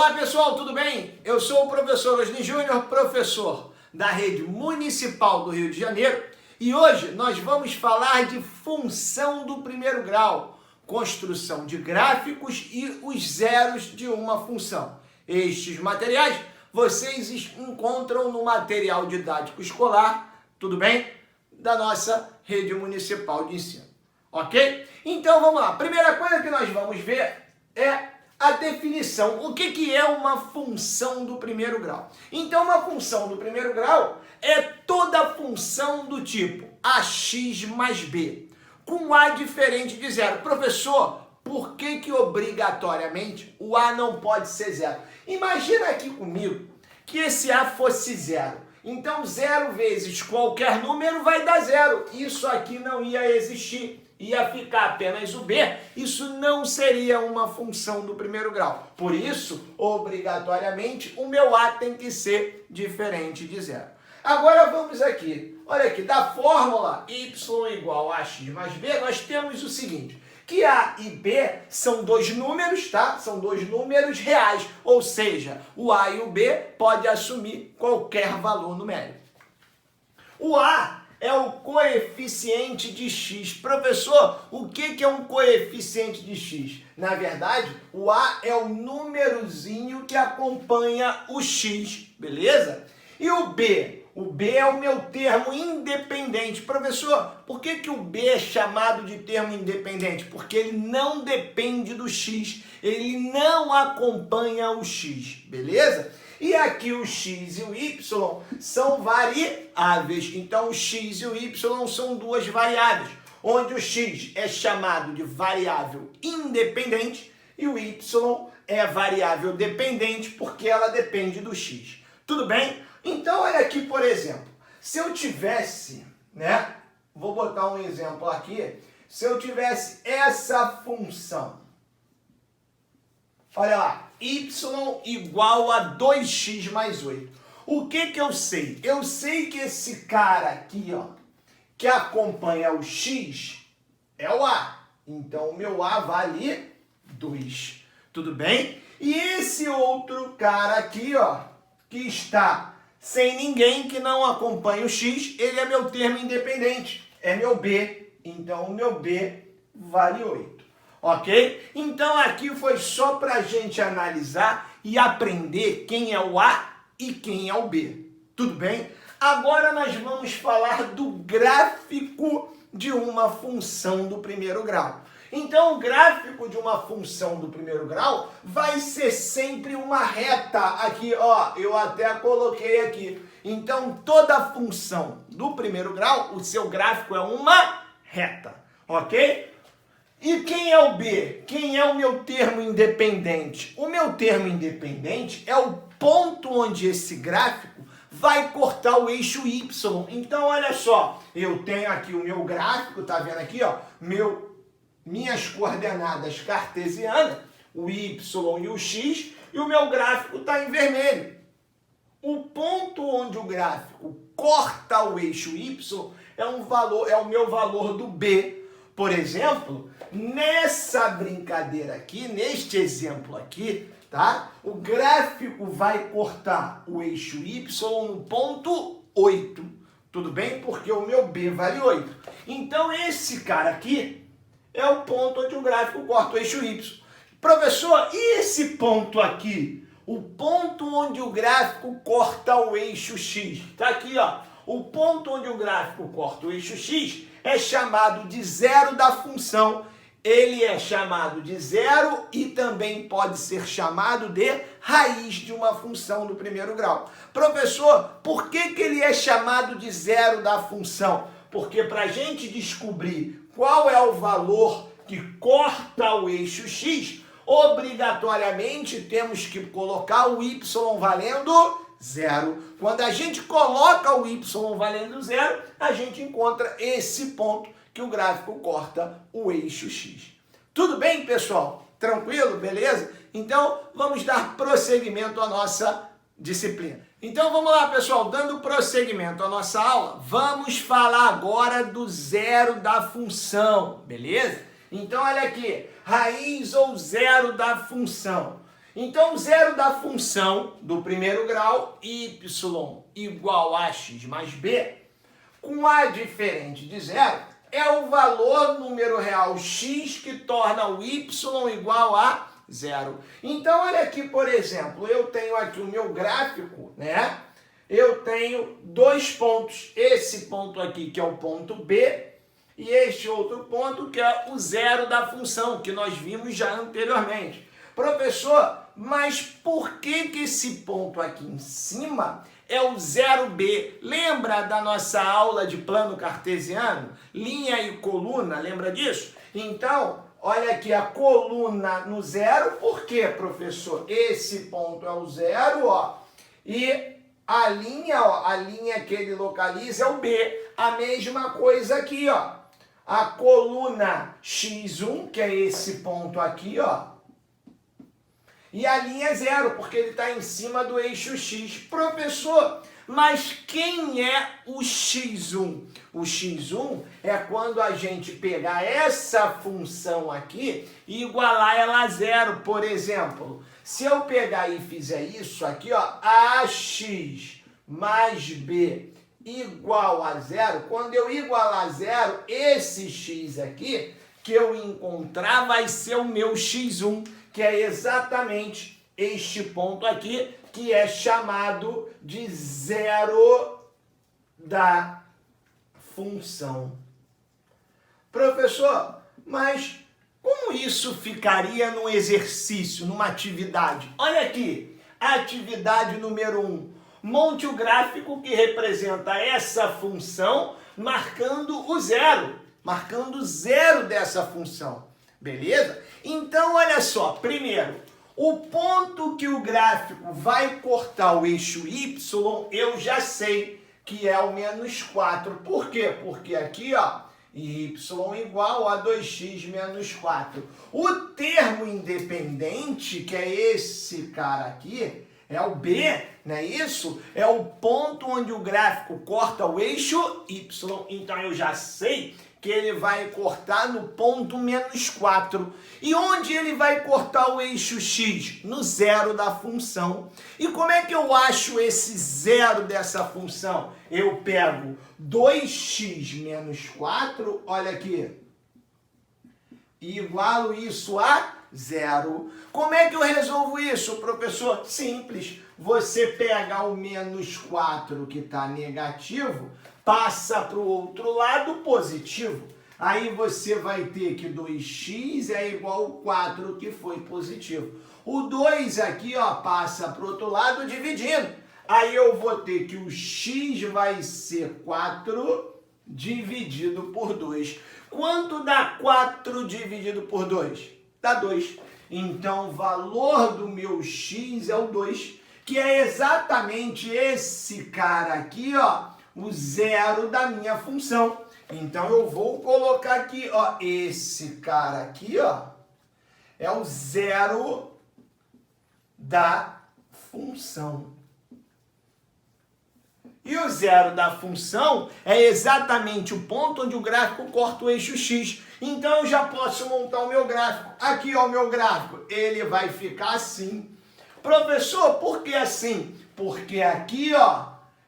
Olá pessoal, tudo bem? Eu sou o professor Osni Júnior, professor da Rede Municipal do Rio de Janeiro, e hoje nós vamos falar de função do primeiro grau, construção de gráficos e os zeros de uma função. Estes materiais vocês encontram no material didático escolar, tudo bem? Da nossa Rede Municipal de Ensino, ok? Então vamos lá, primeira coisa que nós vamos ver é a definição. O que é uma função do primeiro grau? Então, uma função do primeiro grau é toda função do tipo ax mais b, com a diferente de zero. Professor, por que obrigatoriamente o a não pode ser zero? Imagina aqui comigo que esse a fosse zero. Então, zero vezes qualquer número vai dar zero. Isso aqui não ia existir. Ia ficar apenas o b, isso não seria uma função do primeiro grau. Por isso, obrigatoriamente, o meu a tem que ser diferente de zero. Agora vamos aqui, olha aqui, da fórmula y igual a x mais b, nós temos o seguinte, que a e b são dois números, tá? São dois números reais, ou seja, o a e o b pode assumir qualquer valor numérico. O a é o coeficiente de x. Professor, o que é um coeficiente de x? Na verdade, o a é o númerozinho que acompanha o x, beleza? E o b? O b é o meu termo independente. Professor, por que o b é chamado de termo independente? Porque ele não depende do x, ele não acompanha o x, beleza? E aqui o x e o y são variáveis. Então, o x e o y são duas variáveis, onde o x é chamado de variável independente e o y é variável dependente, porque ela depende do x. Tudo bem? Então, olha aqui, por exemplo, se eu tivesse, né? Vou botar um exemplo aqui. Se eu tivesse essa função, olha lá, y igual a 2x mais 8. O que eu sei? Eu sei que esse cara aqui, ó, que acompanha o x, é o a. Então, o meu a vale 2. Tudo bem? E esse outro cara aqui, ó, que está sem ninguém, que não acompanha o x, ele é meu termo independente. É meu b. Então, o meu b vale 8. Ok? Então aqui foi só para a gente analisar e aprender quem é o A e quem é o B. Tudo bem? Agora nós vamos falar do gráfico de uma função do primeiro grau. Então o gráfico de uma função do primeiro grau vai ser sempre uma reta. Aqui, ó, eu até coloquei aqui. Então toda função do primeiro grau, o seu gráfico é uma reta. Ok? E quem é o B? Quem é o meu termo independente? O meu termo independente é o ponto onde esse gráfico vai cortar o eixo Y. Então, olha só, eu tenho aqui o meu gráfico, tá vendo aqui, ó? Minhas coordenadas cartesianas, o Y e o X, e o meu gráfico está em vermelho. O ponto onde o gráfico corta o eixo Y é o meu valor do B. Por exemplo, nessa brincadeira aqui, neste exemplo aqui, tá? O gráfico vai cortar o eixo Y no ponto 8. Tudo bem? Porque o meu B vale 8. Então, esse cara aqui é o ponto onde o gráfico corta o eixo Y. Professor, e esse ponto aqui? O ponto onde o gráfico corta o eixo X. Tá aqui, ó. O ponto onde o gráfico corta o eixo X é chamado de zero da função. Ele é chamado de zero e também pode ser chamado de raiz de uma função do primeiro grau. Professor, por que ele é chamado de zero da função? Porque para a gente descobrir qual é o valor que corta o eixo X, obrigatoriamente temos que colocar o Y valendo zero. Quando a gente coloca o Y valendo zero, a gente encontra esse ponto que o gráfico corta o eixo X. Tudo bem, pessoal? Tranquilo? Beleza? Então, vamos dar prosseguimento à nossa disciplina. Então, vamos lá, pessoal. Dando prosseguimento à nossa aula, vamos falar agora do zero da função, beleza? Então, olha aqui. Raiz ou zero da função. Então, zero da função do primeiro grau, y igual a x mais b, com a diferente de zero, é o valor número real x que torna o y igual a zero. Então, olha aqui, por exemplo, eu tenho aqui o meu gráfico, né? Eu tenho dois pontos. Esse ponto aqui, que é o ponto B, e este outro ponto, que é o zero da função, que nós vimos já anteriormente. Professor, mas por que esse ponto aqui em cima é o 0B? Lembra da nossa aula de plano cartesiano? Linha e coluna, lembra disso? Então, olha aqui a coluna no zero. Por quê, professor? Esse ponto é o zero, ó. E a linha, ó, a linha que ele localiza é o B. A mesma coisa aqui, ó. A coluna x1, que é esse ponto aqui, ó. E a linha é zero, porque ele está em cima do eixo x. Professor, mas quem é o x1? O x1 é quando a gente pegar essa função aqui e igualar ela a zero. Por exemplo, se eu pegar e fizer isso aqui, ó, ax mais b igual a zero, quando eu igualar a zero, esse x aqui que eu encontrar vai ser o meu x1, que é exatamente este ponto aqui, que é chamado de zero da função. Professor, mas como isso ficaria no exercício, numa atividade? Olha aqui, atividade número 1. Monte o gráfico que representa essa função, marcando o zero. Marcando o zero dessa função. Beleza? Então, olha só. Primeiro, o ponto que o gráfico vai cortar o eixo y, eu já sei que é o menos 4. Por quê? Porque aqui, ó, y igual a 2x menos 4. O termo independente, que é esse cara aqui, é o B, não é isso? É o ponto onde o gráfico corta o eixo y. Então, eu já sei que ele vai cortar no ponto menos 4. E onde ele vai cortar o eixo x? No zero da função. E como é que eu acho esse zero dessa função? Eu pego 2x menos 4, olha aqui, e igualo isso a zero. Como é que eu resolvo isso, professor? Simples. Você pega o menos 4 que está negativo, passa para o outro lado positivo. Aí você vai ter que 2x é igual ao 4 que foi positivo. O 2 aqui, ó, passa para o outro lado dividindo. Aí eu vou ter que o x vai ser 4 dividido por 2. Quanto dá 4 dividido por 2? Dá 2. Então, o valor do meu x é o 2, que é exatamente esse cara aqui, ó, o zero da minha função. Então, eu vou colocar aqui, ó, esse cara aqui, ó, é o zero da função. E o zero da função é exatamente o ponto onde o gráfico corta o eixo x. Então, eu já posso montar o meu gráfico. Aqui, ó, o meu gráfico, ele vai ficar assim. Professor, por que assim? Porque aqui, ó,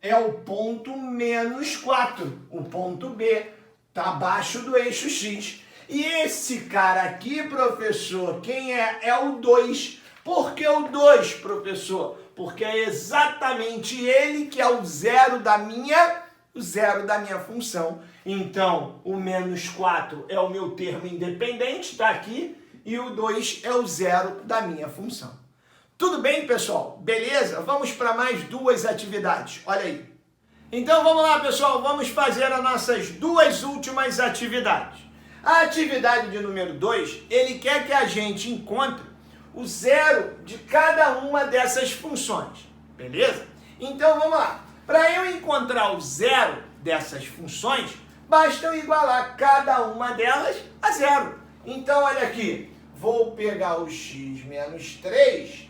é o ponto menos 4. O ponto B está abaixo do eixo x. E esse cara aqui, professor, quem é? É o 2. Por que o 2, professor? Porque é exatamente ele que é o zero da minha função. Então, o menos 4 é o meu termo independente, está aqui, e o 2 é o zero da minha função. Tudo bem, pessoal? Beleza? Vamos para mais duas atividades. Olha aí. Então, vamos lá, pessoal. Vamos fazer as nossas duas últimas atividades. A atividade de número 2, ele quer que a gente encontre o zero de cada uma dessas funções, beleza? Então, vamos lá. Para eu encontrar o zero dessas funções, basta eu igualar cada uma delas a zero. Então, olha aqui. Vou pegar o x menos 3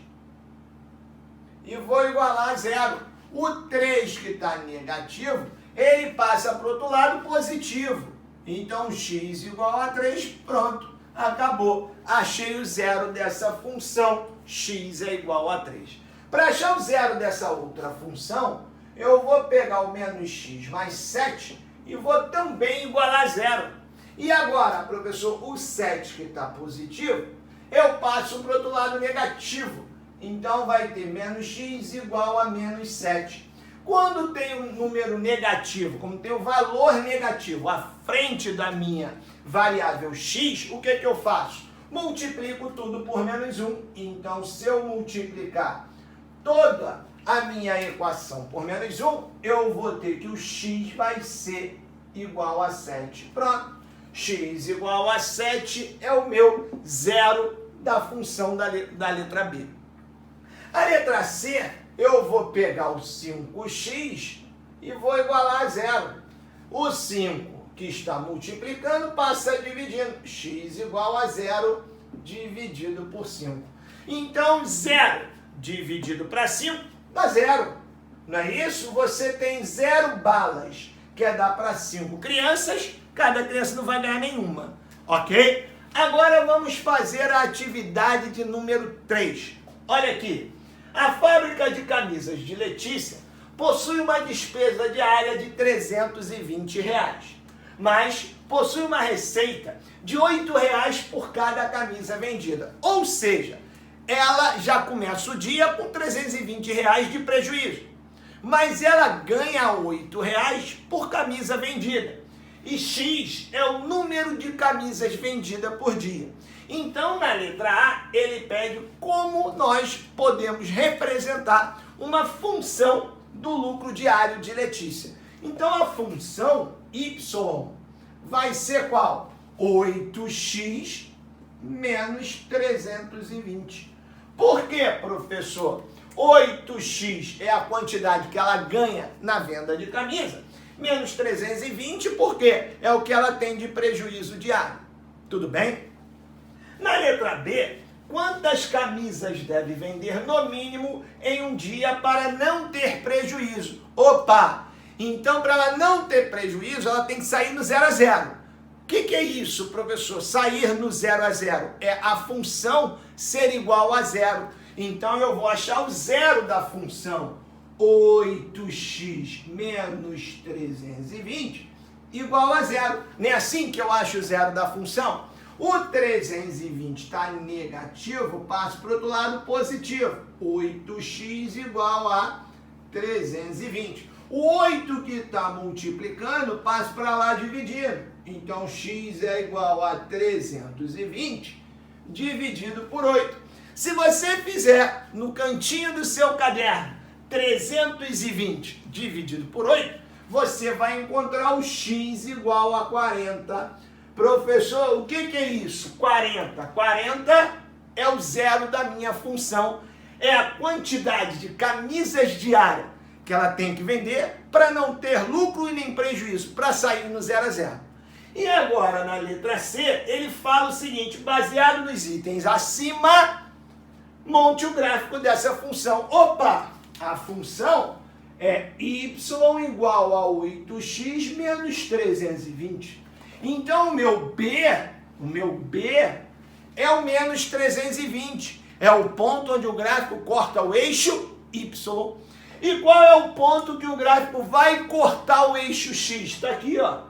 e vou igualar a zero. O 3 que está negativo, ele passa para o outro lado positivo. Então, x igual a 3, pronto. Acabou. Achei o zero dessa função x é igual a 3. Para achar o zero dessa outra função, eu vou pegar o menos x mais 7 e vou também igualar a zero. E agora, professor, o 7 que está positivo, eu passo para o outro lado negativo. Então vai ter menos x igual a menos 7. Quando tem um número negativo, como tem um valor negativo à frente da minha variável x, o que eu faço? Multiplico tudo por menos 1. Então, se eu multiplicar toda a minha equação por menos 1, eu vou ter que o x vai ser igual a 7. Pronto. X igual a 7 é o meu zero da função da letra B. A letra C, eu vou pegar o 5x e vou igualar a zero. O 5 que está multiplicando passa dividindo. X igual a 0 dividido por 5. Então, 0 dividido para 5 dá 0. Não é isso? Você tem 0 balas, quer dar para 5 crianças, cada criança não vai ganhar nenhuma. Ok? Agora vamos fazer a atividade de número 3. Olha aqui. A fábrica de camisas de Letícia possui uma despesa diária de R$320, mas possui uma receita de R$8 por cada camisa vendida. Ou seja, ela já começa o dia com R$320 de prejuízo, mas ela ganha R$8 por camisa vendida. E X é o número de camisas vendidas por dia. Então, na letra A, ele pede como nós podemos representar uma função do lucro diário de Letícia. Então, a função Y vai ser qual? 8x menos 320. Por quê, professor? 8x é a quantidade que ela ganha na venda de camisa, menos 320, porque é o que ela tem de prejuízo diário. Tudo bem? Na letra B, quantas camisas deve vender no mínimo em um dia para não ter prejuízo? Opa! Então, para ela não ter prejuízo, ela tem que sair no 0 a 0. O que é isso, professor? Sair no 0 a 0 é a função ser igual a 0. Então, eu vou achar o zero da função 8x menos 320 igual a 0. Não é assim que eu acho o zero da função? O 320 está negativo, passo para o outro lado positivo. 8x igual a 320. O 8 que está multiplicando, passo para lá dividindo. Então, x é igual a 320 dividido por 8. Se você fizer no cantinho do seu caderno 320 dividido por 8, você vai encontrar o x igual a 40. Professor, o que é isso? 40. 40 é o zero da minha função. É a quantidade de camisas diárias que ela tem que vender para não ter lucro e nem prejuízo, para sair no 0 a 0. E agora, na letra C, ele fala o seguinte: baseado nos itens acima, monte o gráfico dessa função. Opa! A função é y igual a 8x menos 320. Então, o meu B é o menos 320. É o ponto onde o gráfico corta o eixo Y. E qual é o ponto que o gráfico vai cortar o eixo X? Está aqui, ó.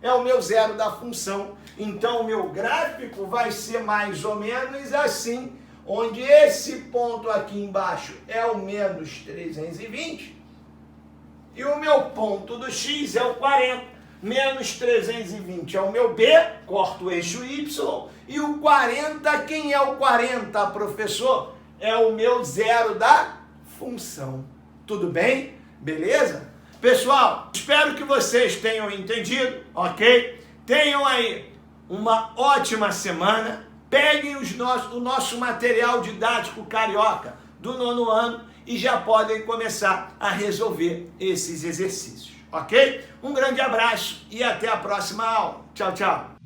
É o meu zero da função. Então, o meu gráfico vai ser mais ou menos assim, onde esse ponto aqui embaixo é o menos 320 e o meu ponto do X é o 40. Menos 320 é o meu B, corto o eixo Y, e o 40, quem é o 40, professor? É o meu zero da função. Tudo bem? Beleza? Pessoal, espero que vocês tenham entendido, ok? Tenham aí uma ótima semana. Peguem o nosso material didático carioca do 9º ano e já podem começar a resolver esses exercícios. Ok? Um grande abraço e até a próxima aula. Tchau, tchau.